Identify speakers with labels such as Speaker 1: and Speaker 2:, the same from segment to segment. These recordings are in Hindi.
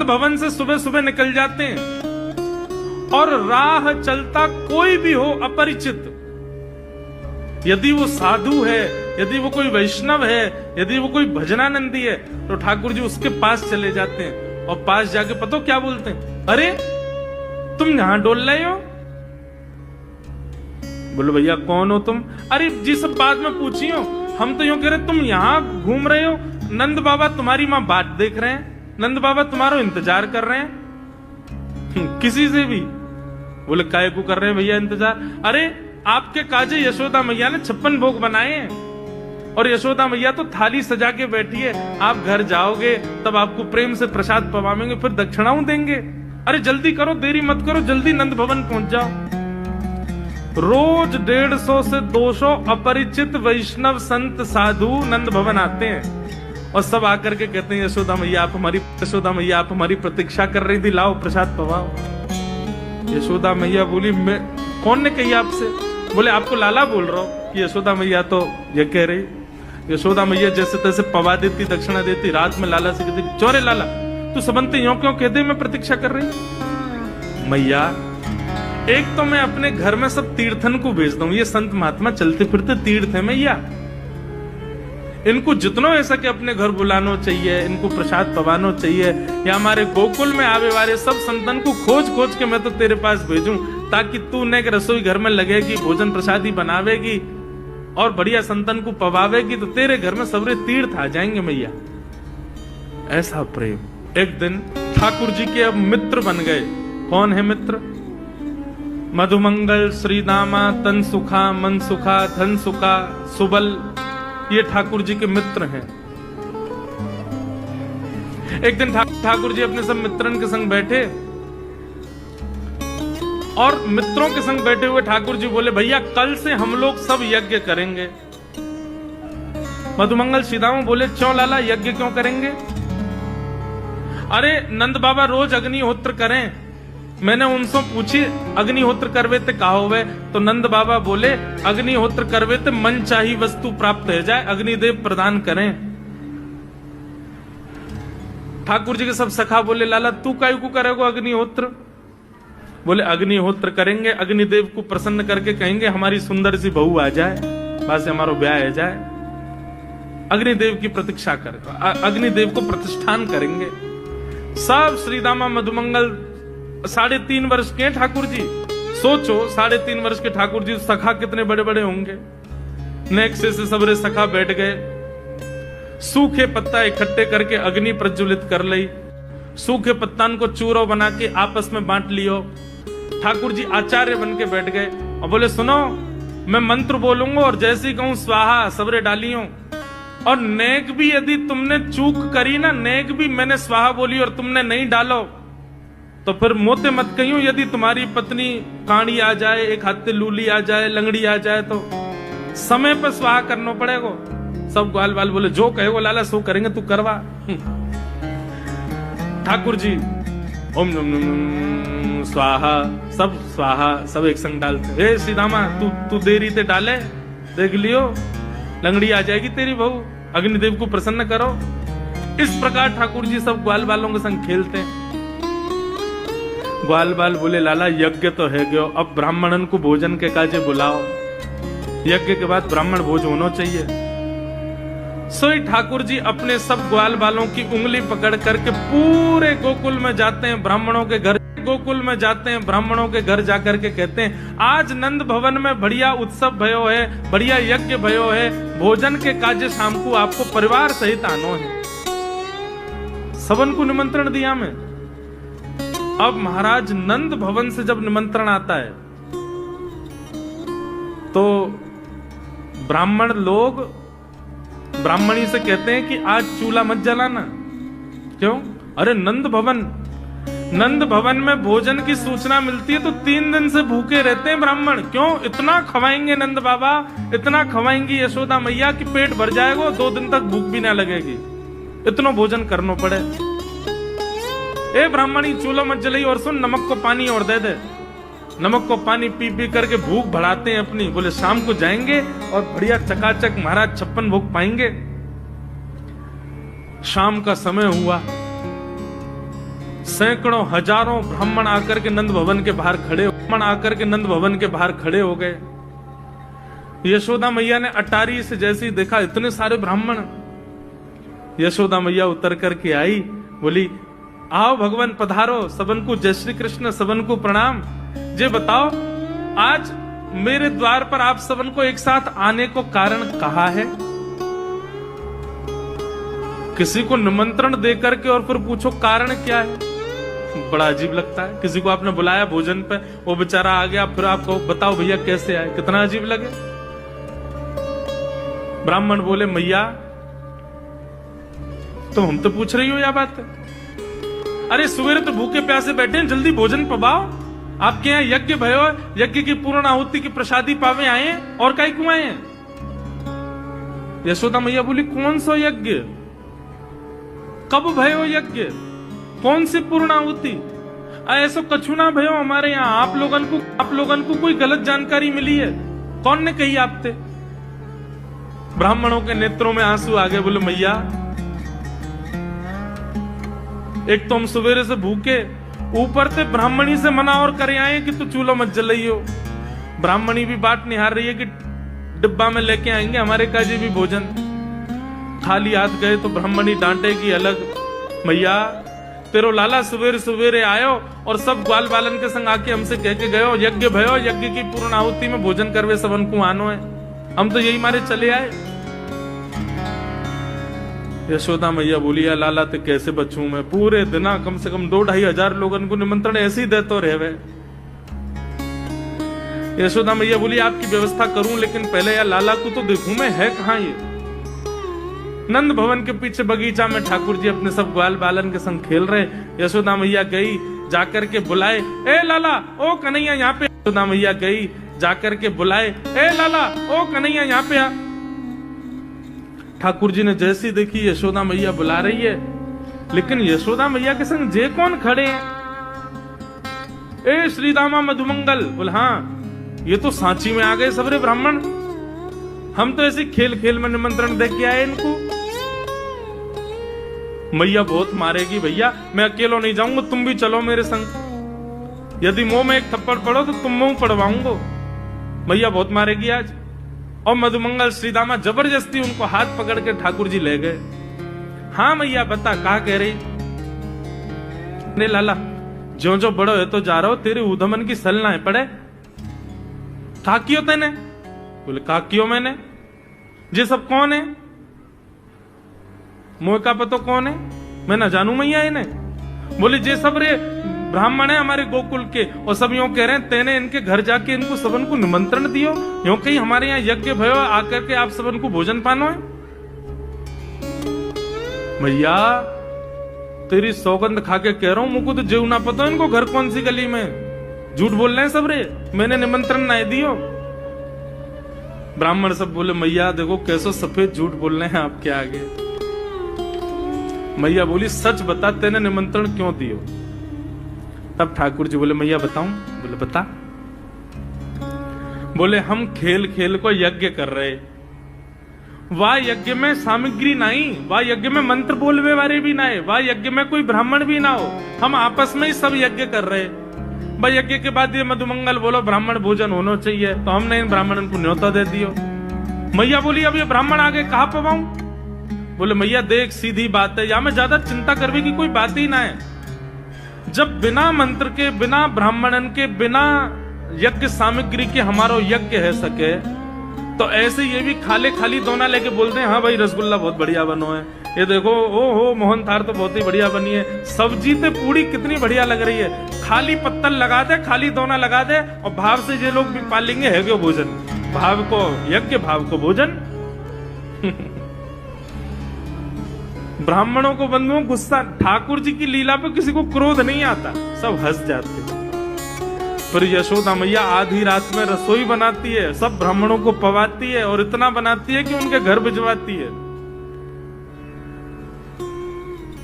Speaker 1: भवन से सुबह सुबह निकल जाते हैं और राह चलता कोई भी हो अपरिचित, यदि वो साधु है, यदि वो कोई वैष्णव है, यदि वो कोई भजनानंदी है, तो ठाकुर जी उसके पास चले जाते हैं और पास जाके पता क्या बोलते हैं, अरे तुम यहां डोल रहे हो? बोलो भैया कौन हो तुम? अरे जी सब बाद में पूछी हो, हम तो यूं कह रहे तुम यहां घूम रहे हो, नंद बाबा तुम्हारी मां बात देख रहे हैं, नंद बाबा तुम्हारा इंतजार कर रहे हैं। किसी से भी बोले काय को कर रहे हैं भैया इंतजार? अरे आपके काजे यशोदा मैया ने 56 भोग बनाए हैं और यशोदा मैया तो थाली सजा के बैठी है, आप घर जाओगे तब आपको प्रेम से प्रसाद पवाएंगे, फिर दक्षिणाओं देंगे। अरे जल्दी करो, देरी मत करो, जल्दी नंद भवन पहुंच जाओ। रोज 150 से 200 अपरिचित वैष्णव संत साधु नंद भवन आते हैं और सब आकर के कहते हैं यशोदा मैया आप हमारी प्रतीक्षा कर रही थी, लाओ प्रसाद पवाओ। यशोदा मैया बोली, मैं कौन ने कही आपसे? बोले आपको लाला बोल रहा हूं कि यशोदा मैया तो ये कह रही। यशोदा मैया जैसे तैसे पवा देती, दक्षिणा देती, रात में लाला से कहती, चोरे लाला तू सबंते यूं क्यों कह दे मैं प्रतीक्षा कर रही? मैया एक तो मैं अपने घर में सब तीर्थन को भेजता हूं, ये संत महात्मा चलते फिरते तीर्थ है मैया, इनको जितना हो सके अपने घर बुलाना चाहिए, इनको प्रसाद पवाना चाहिए, या हमारे गोकुल में आवे वाले सब संतन को खोज खोज के मैं तो तेरे पास भेजूं, ताकि तू ने रसोई घर में लगेगी, भोजन प्रसादी बनावेगी और बढ़िया संतन को पवावेगी, तो तेरे घर में सबरे तीर्थ आ जाएंगे मैया। ऐसा प्रेम। एक दिन ठाकुर जी के अब मित्र बन गए। कौन है मित्र? मधुमंगल, श्रीदामा, तन सुखा, मन सुखा, धन सुखा, सुबल, ये ठाकुर जी के मित्र हैं। एक दिन ठाकुर जी अपने सब मित्रन के संग बैठे और मित्रों के संग बैठे हुए ठाकुर जी बोले, भैया कल से हम लोग सब यज्ञ करेंगे। मधुमंगल, श्रीदामा बोले, क्यों लाला यज्ञ क्यों करेंगे? अरे नंद बाबा रोज अग्निहोत्र करें। मैंने उनसे पूछी अग्निहोत्र करवे ते कहा होवे, तो नंद बाबा बोले अग्निहोत्र करवे ते मन चाही वस्तु प्राप्त हो जाए, अग्निदेव प्रदान करें। ठाकुर जी के सब सखा बोले, लाला तू काहे को करेगा अग्निहोत्र? बोले अग्निहोत्र करेंगे, अग्निदेव को प्रसन्न करके कहेंगे हमारी सुंदर सी बहू आ जाए, बस हमारा ब्याह हो जाए। अग्निदेव की प्रतीक्षा कर, अग्निदेव को प्रतिष्ठान करेंगे। सब श्रीदामा मधुमंगल 3.5 वर्ष के ठाकुर जी, सोचो 3.5 वर्ष के ठाकुर जी, सखा कितने बड़े बड़े होंगे। नेक्स्ट से सबरे सखा बैठ गए, सूखे पत्ता इकट्ठे करके अग्नि प्रज्वलित कर ली, सूखे पत्तान को चूरो बना के आपस में बांट लियो। ठाकुर जी आचार्य बन के बैठ गए और बोले, सुनो मैं मंत्र बोलूंगा और जैसे ही कहूं स्वाहा सबरे डालियो, और नेक भी यदि तुमने चूक करी ना, नेक भी मैंने स्वाहा बोली और तुमने नहीं डालो, तो फिर मोते मत कहियो, यदि तुम्हारी पत्नी काणी आ जाए, एक हाथ लूली आ जाए, लंगड़ी आ जाए, तो समय पर स्वाहा करना पड़ेगा। सब ग्वाल बाल बोले, जो कहेगो लाला सो करेंगे, तू करवा। ठाकुर जी ओम नम नम स्वाहा, सब स्वाहा, सब एक संग डालते। हे सीधामा तू देरी ते डाले, देख लियो लंगड़ी आ जाएगी तेरी बहू, अग्निदेव को प्रसन्न करो। इस प्रकार ठाकुर जी सब ग्वाल बालों के संग खेलते हैं। ग्वाल बाल बोले, लाला यज्ञ तो है गयो, अब ब्राह्मणन को भोजन के काजे बुलाओ, यज्ञ के बाद ब्राह्मण भोज होना चाहिए। सोई ठाकुर जी अपने सब ग्वाल बालों की उंगली पकड़ करके पूरे गोकुल में जाते हैं, ब्राह्मणों के घर, गोकुल में जाते हैं, ब्राह्मणों के घर जाकर के कहते हैं, आज नंद भवन में बढ़िया उत्सव भयो है, बढ़िया यज्ञ भयो है, भोजन के काजे शाम को आपको परिवार सहित आनो है। सबन को निमंत्रण दिया मैं। अब महाराज नंद भवन से जब निमंत्रण आता है तो ब्राह्मण लोग ब्राह्मणी से कहते हैं कि आज चूल्हा मत जलाना। क्यों? अरे नंद भवन में भोजन की सूचना मिलती है तो 3 दिन से भूखे रहते हैं ब्राह्मण। क्यों? इतना खवाएंगे नंद बाबा, इतना खवाएंगी यशोदा मैया कि पेट भर जाएगा, 2 दिन तक भूख भी ना लगेगी, इतना भोजन करना पड़े। ए ब्राह्मणी चूल्हा मत जलाई, और सुन नमक को पानी और दे दे। नमक को पानी पी पी करके भूख बढ़ाते हैं अपनी। बोले शाम को जाएंगे और बढ़िया चकाचक महाराज 56 भोग पाएंगे। शाम का समय हुआ, सैकड़ों हजारों ब्राह्मण आकर के नंद भवन के बाहर खड़े हो गए। यशोदा मैया ने अटारी से जैसे ही देखा, इतने सारे ब्राह्मण। यशोदा मैया उतर करके आई, बोली आओ भगवान पधारो, सबन को जय श्री कृष्ण, सबन को प्रणाम। जे बताओ आज मेरे द्वार पर आप सबन को एक साथ आने को कारण कहा है? किसी को निमंत्रण दे करके और फिर पूछो कारण क्या है, बड़ा अजीब लगता है। किसी को आपने बुलाया भोजन पे, वो बेचारा आ गया, फिर आप कहो बताओ भैया कैसे आए, कितना अजीब लगे। ब्राह्मण बोले मैया तुम हमसे पूछ रही हो या बात है? अरे सवेरे तो भूखे प्यासे बैठे हैं, जल्दी भोजन पवाओ। आपके यहाँ यज्ञ भयो, यज्ञ की पूर्ण आहुति की प्रसादी पावे आए हैं, और काई क्यों आए हैं? यशोदा मैया बोली कौन सा यज्ञ, कब भयो यज्ञ, कौन सी पूर्ण आहुति? ऐसा कछु ना भयो हमारे यहाँ। आप लोगन को कोई गलत जानकारी मिली है? कौन ने कही आपसे? ब्राह्मणों के नेत्रों में आंसू आ गए। बोले मैया एक तो हम सवेरे से भूखे, ऊपर से ब्राह्मणी से मना और करे आए कि तू चूल्हा मत जलाइयो। ब्राह्मणी भी बाट निहार रही है कि डिब्बा में लेके आएंगे हमारे काजी भी भोजन। खाली हाथ गए तो ब्राह्मणी डांटेगी अलग। मैया तेरो लाला सवेरे सवेरे आयो और सब ग्वाल बालन के संग आके हमसे कह के गयो यज्ञ भयो, यज्ञ की पूर्ण आहुति में भोजन करवे सबन को आनो है। हम तो यही मारे चले आए। यशोदा मैया बोली या लाला ते कैसे बचूं मैं, पूरे दिना कम से कम 2-2.5 हजार लोगन को निमंत्रण ऐसे ही देते रहे। यशोदा मैया बोली आपकी व्यवस्था करूं, लेकिन पहले यार लाला को तो देखूं मैं, है कहां ये? नंद भवन के पीछे बगीचा में ठाकुर जी अपने सब ग्वाल बालन के संग खेल रहे। यशोदा मैया गई, जाकर के बुलाए, ए लाला ओ कन्हैया यहाँ पे। यशोदा मैया गई, जाकर के बुलाए, ए लाला ओ कन्हैया यहाँ पे आ। ठाकुर जी ने जैसी देखी यशोदा मैया बुला रही है, लेकिन यशोदा मैया के संग जे कौन खड़े हैं? ए श्रीदामा मधुमंगल। बोल हाँ, ये तो सांची में आ गए सबरे ब्राह्मण। हम तो ऐसे खेल खेल में निमंत्रण दे के आए इनको। मैया बहुत मारेगी भैया, मैं अकेलो नहीं जाऊंगा, तुम भी चलो मेरे संग। यदि मुंह में एक थप्पड़ पड़ो तो तुम मुंह पड़वाऊंगा। मैया बहुत मारेगी आज। और मधुमंगल श्रीदामा जबरदस्ती उनको हाथ पकड़ के ठाकुर जी ले गए। हाँ मैया बता, कहा कह रही? ने लाला जो जो बड़ो है तो जा रहा हो, तेरे उधमन की सल ना है पड़े। काकियो तेने? बोले काकियो मैंने। ये सब कौन है? मोह का पतो कौन है? मैं ना जानू मैया इन्हें। बोले जे सब रे ब्राह्मण है हमारे गोकुल के, और सब यूं कह रहे हैं तेने इनके घर जाके इनको सबन को निमंत्रण दियो, यूं कहीं हमारे यहाँ यज्ञ भयो, आकर के आप सबन को भोजन पानो है। मैया तेरी सौगंध खा के कह रहा हूं, मुझको तो जीव ना पता इनको घर कौन सी गली में। झूठ बोल रहे हैं सब रे, मैंने निमंत्रण ना दियो। ब्राह्मण सब बोले मैया देखो कैसो सफेद झूठ बोल रहे हैं आपके आगे। मैया बोली सच बता, तेने निमंत्रण क्यों दियो? तब ठाकुर जी बोले मैया बताऊं? बोले बता। बोले हम खेल खेल को यज्ञ कर रहे, वाह यज्ञ में सामग्री नहीं, वाह यज्ञ में मंत्र बोलवे वाले भी ना है, वाह यज्ञ में कोई ब्राह्मण भी ना हो, हम आपस में ही सब यज्ञ कर रहे। भाई यज्ञ के बाद ये मधुमंगल बोलो ब्राह्मण भोजन होना चाहिए, तो हमने इन ब्राह्मणों को न्योता दे दियो। मैया बोली अब ये ब्राह्मण आगे कहां पवाऊं? बोले मैया देख सीधी बात है, या में ज्यादा चिंता करने की कोई बात ही ना है। जब बिना मंत्र के, बिना ब्राह्मणन के, बिना यज्ञ सामग्री के हमारो यज्ञ है सके, तो ऐसे ये भी खाली खाली दोना लेके बोलते हैं हाँ भाई रसगुल्ला बहुत बढ़िया बनो है, ये देखो ओ हो मोहन थार तो बहुत ही बढ़िया बनी है, सब्जी ते पूरी कितनी बढ़िया लग रही है। खाली पत्तल लगा दे, खाली दोना लगा दे, और भाव से ये लोग भी पालेंगे है क्यों भोजन, भाव को यज्ञ भाव को भोजन। ब्राह्मणों को बंधुओं गुस्सा, ठाकुर जी की लीला पे किसी को क्रोध नहीं आता, सब हंस जाते। फिर यशोदा मैया आधी रात में रसोई बनाती है, सब ब्राह्मणों को पवाती है, और इतना बनाती है कि उनके घर भिजवाती है।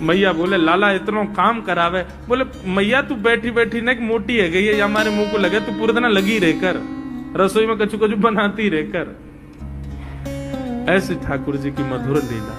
Speaker 1: मैया बोले लाला इतना काम करावे। बोले मैया तू बैठी बैठी ना मोटी है गई है, हमारे मुंह को लगे, तू पूरे दिन लगी रहकर रसोई में कछु कछु बनाती रहकर। ऐसी ठाकुर जी की मधुर लीला।